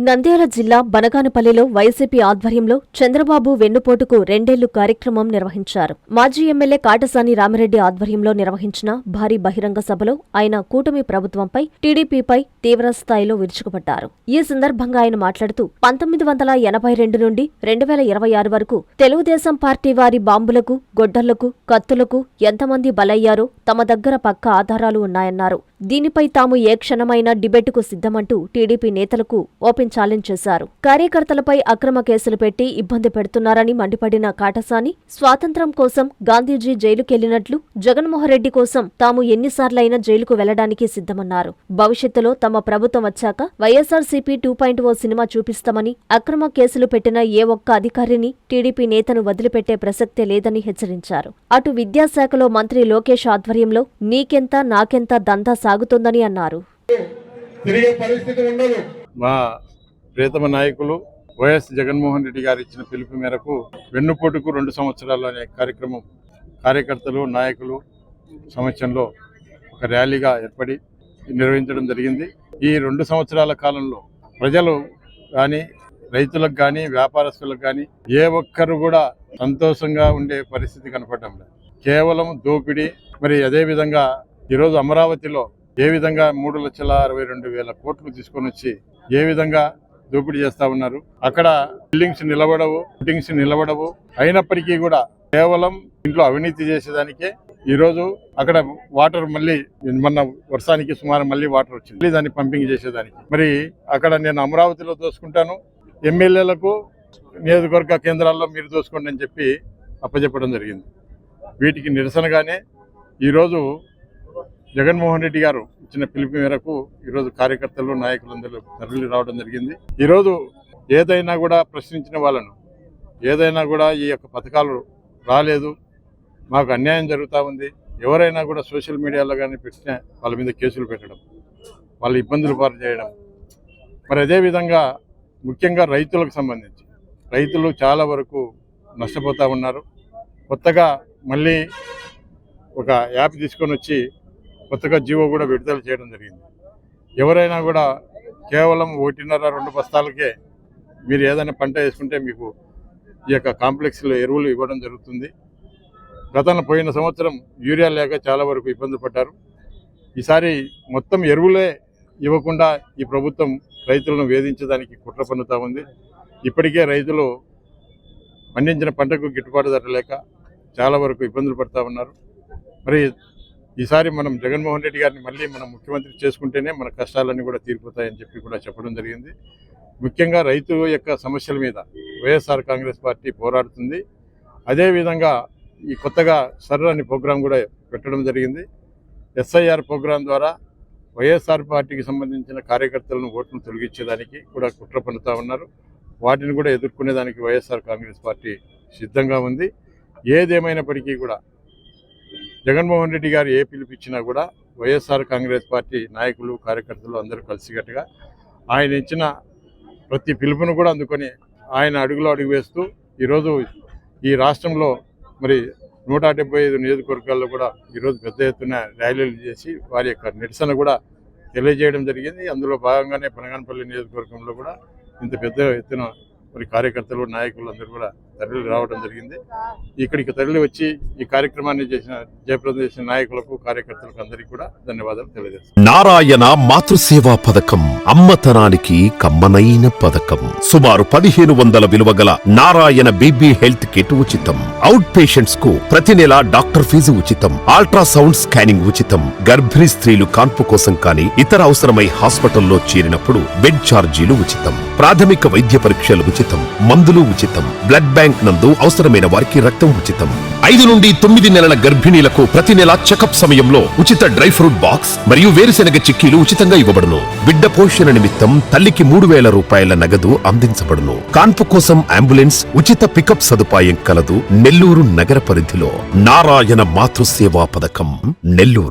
నంద్యాల జిల్లా బనగానపల్లిలో వైసీపీ ఆధ్వర్యంలో చంద్రబాబు వెన్నుపోటుకు 2 ఏళ్లు కార్యక్రమం నిర్వహించారు. మాజీ ఎమ్మెల్యే కాటసాని రామిరెడ్డి ఆధ్వర్యంలో నిర్వహించిన భారీ బహిరంగ సభలో ఆయన కూటమి ప్రభుత్వంపై, టీడీపీపై తీవ్రస్థాయిలో విరుచుకుపడ్డారు. ఈ సందర్భంగా ఆయన మాట్లాడుతూ 1982 నుండి 2026 వరకు తెలుగుదేశం పార్టీ వారి బాంబులకు, గొడ్డళ్లకు, కత్తులకు ఎంతమంది బలయ్యారో తమ దగ్గర పక్కా ఆధారాలు ఉన్నాయన్నారు. దీనిపై తాము ఏ క్షణమైనా డిబేటుకు సిద్ధమంటూ టీడీపీ నేతలకు ఓపెన్ ఛాలెంజ్ చేశారు. కార్యకర్తలపై అక్రమ కేసులు పెట్టి ఇబ్బంది పెడుతున్నారని మండిపడిన కాటసాని, స్వాతంత్ర్యం కోసం గాంధీజీ జైలుకెళ్లినట్లు జగన్మోహన్రెడ్డి కోసం తాము ఎన్నిసార్లైనా జైలుకు వెళ్లడానికి సిద్ధమన్నారు. భవిష్యత్తులో తమ ప్రభుత్వం వచ్చాక వైఎస్ఆర్సీపీ 2.0 సినిమా చూపిస్తామని, అక్రమ కేసులు పెట్టిన ఏ ఒక్క అధికారిని, టీడీపీ నేతను వదిలిపెట్టే ప్రసక్తే లేదని హెచ్చరించారు. అటు విద్యాశాఖలో మంత్రి లోకేష్ ఆధ్వర్యంలో నీకెంత నాకెంత దందా సాగుతోందని అన్నారు. మా ప్రియతమ నాయకులు వైఎస్ జగన్మోహన్ రెడ్డి గారు ఇచ్చిన పిలుపు మేరకు వెన్నుపోటుకు 2 సంవత్సరాలు అనే కార్యక్రమం కార్యకర్తలు, నాయకులు సమక్షంలో ఒక ర్యాలీగా ఏర్పడి నిర్వహించడం జరిగింది. ఈ 2 సంవత్సరాల కాలంలో ప్రజలు కానీ, రైతులకు కానీ, వ్యాపారస్తులకు కానీ ఏ ఒక్కరు కూడా సంతోషంగా ఉండే పరిస్థితి కనపడడం లేదు. కేవలం దోపిడీ. మరి అదేవిధంగా ఈరోజు అమరావతిలో ఏ విధంగా 3,62,000 కోట్లు తీసుకొని వచ్చి ఏ విధంగా దోపిడీ చేస్తా ఉన్నారు. అక్కడ బిల్డింగ్స్ నిలబడవు. అయినప్పటికీ కూడా కేవలం ఇంట్లో అవినీతి చేసేదానికే ఈరోజు అక్కడ వాటర్ మళ్ళీ మొన్న వర్షానికి సుమారు మళ్ళీ వాటర్ వచ్చింది, దాన్ని పంపింగ్ చేసేదానికి. మరి అక్కడ నేను అమరావతిలో దోసుకుంటాను, ఎమ్మెల్యేలకు నియోజకవర్గ కేంద్రాల్లో మీరు దోసుకోండి అని చెప్పి అప్పచెప్పడం జరిగింది. వీటికి నిరసనగానే ఈరోజు జగన్మోహన్ రెడ్డి గారు ఇచ్చిన పిలుపు మేరకు ఈరోజు కార్యకర్తలు, నాయకులందరూ తరలి రావడం జరిగింది. ఈరోజు ఏదైనా కూడా ప్రశ్నించిన వాళ్ళను, ఏదైనా కూడా ఈ యొక్క పథకాలు రాలేదు, మాకు అన్యాయం జరుగుతూ ఉంది, ఎవరైనా కూడా సోషల్ మీడియాలో కానీ పెట్టిన వాళ్ళ మీద కేసులు పెట్టడం, వాళ్ళ ఇబ్బందులు పాలు చేయడం. మరి అదేవిధంగా ముఖ్యంగా రైతులకు సంబంధించి రైతులు చాలా వరకు నష్టపోతూ ఉన్నారు. కొత్తగా మళ్ళీ ఒక యాప్ తీసుకొని వచ్చి కొత్తగా జీవో కూడా విడుదల చేయడం జరిగింది. ఎవరైనా కూడా కేవలం 1.5-2 బస్తాలకే మీరు ఏదైనా పంట వేసుకుంటే మీకు ఈ యొక్క కాంప్లెక్స్లో ఎరువులు ఇవ్వడం జరుగుతుంది. గతంలో పోయిన సంవత్సరం యూరియా లేక చాలా వరకు ఇబ్బంది పడ్డారు. ఈసారి మొత్తం ఎరువులే ఇవ్వకుండా ఈ ప్రభుత్వం రైతులను వేధించడానికి కుట్ర పన్నుతూ ఉంది. ఇప్పటికే రైతులు పండించిన పంటకు గిట్టుబాటు ధర లేక చాలా వరకు ఇబ్బందులు పడుతూ ఉన్నారు. మరి ఈసారి మనం జగన్మోహన్ రెడ్డి గారిని మళ్ళీ మనం ముఖ్యమంత్రి చేసుకుంటేనే మన కష్టాలన్నీ కూడా తీరిపోతాయని చెప్పి కూడా చెప్పడం జరిగింది. ముఖ్యంగా రైతు యొక్క సమస్యల మీద వైఎస్ఆర్ కాంగ్రెస్ పార్టీ పోరాడుతుంది. అదేవిధంగా ఈ కొత్తగా సర్ర అనే ప్రోగ్రాం కూడా పెట్టడం జరిగింది. SIR ప్రోగ్రాం ద్వారా వైఎస్ఆర్ పార్టీకి సంబంధించిన కార్యకర్తలను ఓట్లను తొలగించేదానికి కూడా కుట్ర పన్నుతూ ఉన్నారు. వాటిని కూడా ఎదుర్కొనేదానికి వైఎస్ఆర్ కాంగ్రెస్ పార్టీ సిద్ధంగా ఉంది. ఏదేమైనప్పటికీ కూడా జగన్మోహన్ రెడ్డి గారు ఏ పిలుపిచ్చినా కూడా వైఎస్ఆర్ కాంగ్రెస్ పార్టీ నాయకులు, కార్యకర్తలు అందరూ కలిసికట్టుగా ఆయన ఇచ్చిన ప్రతి పిలుపును కూడా అందుకొని ఆయన అడుగులో అడుగు వేస్తూ ఈరోజు ఈ రాష్ట్రంలో మరి 175 నియోజకవర్గాల్లో కూడా ఈరోజు పెద్ద ఎత్తున ర్యాలీలు చేసి వారి యొక్క నిరసన కూడా తెలియజేయడం జరిగింది. అందులో భాగంగానే బనగానపల్లి నియోజకవర్గంలో కూడా ఇంత పెద్ద ఎత్తున మరి కార్యకర్తలు, నాయకులు అందరూ కూడా తరలి రావడం జరిగింది. ఇక్కడికి తరలి వచ్చి ఈ కార్యక్రమాన్ని జయప్రదం చేసిన నాయకులకు, కార్యకర్తలకు అందరికీ కూడా ధన్యవాదాలు తెలియజేస్తాను. నారాయణ మాతృసేవా పథకం అమ్మతనానికి కమ్మనైన పథకం. సుమారు 1500 విలువ గల నారాయణ బేబీ హెల్త్ కిట్ ఉచితం. అవుట్ పేషెంట్స్ కు ప్రతి నెల డాక్టర్ ఫీజు ఉచితం. అల్ట్రాసౌండ్ స్కానింగ్ ఉచితం. గర్భిణీ స్త్రీలు కాన్పు కోసం కానీ ఇతర అవసరమై హాస్పిటల్లో చేరినప్పుడు బెడ్ ఛార్జీలు ఉచితం. ప్రాథమిక వైద్య పరీక్షలు ఉచితం. మందులు ఉచితం. బ్లడ్ బ్యాంక్ నందు అవసరమైన వారికి రక్తం ఉచితం. 5 నుండి 9 నెలల గర్భిణీలకు ప్రతి నెల చెకప్ సమయంలో ఉచిత డ్రై ఫ్రూట్ బాక్స్ మరియు వేరుశెనగ చిక్కీలు ఉచితంగా ఇవ్వబడును. బిడ్డ పోషణ నిమిత్తం తల్లికి 3,000 రూపాయల నగదు అందించబడును. కాన్పు కోసం అంబులెన్స్ ఉచిత పికప్ సదుపాయం కలదు. నెల్లూరు నగర పరిధిలో నారాయణ మాతృసేవా పథకం, నెల్లూరు.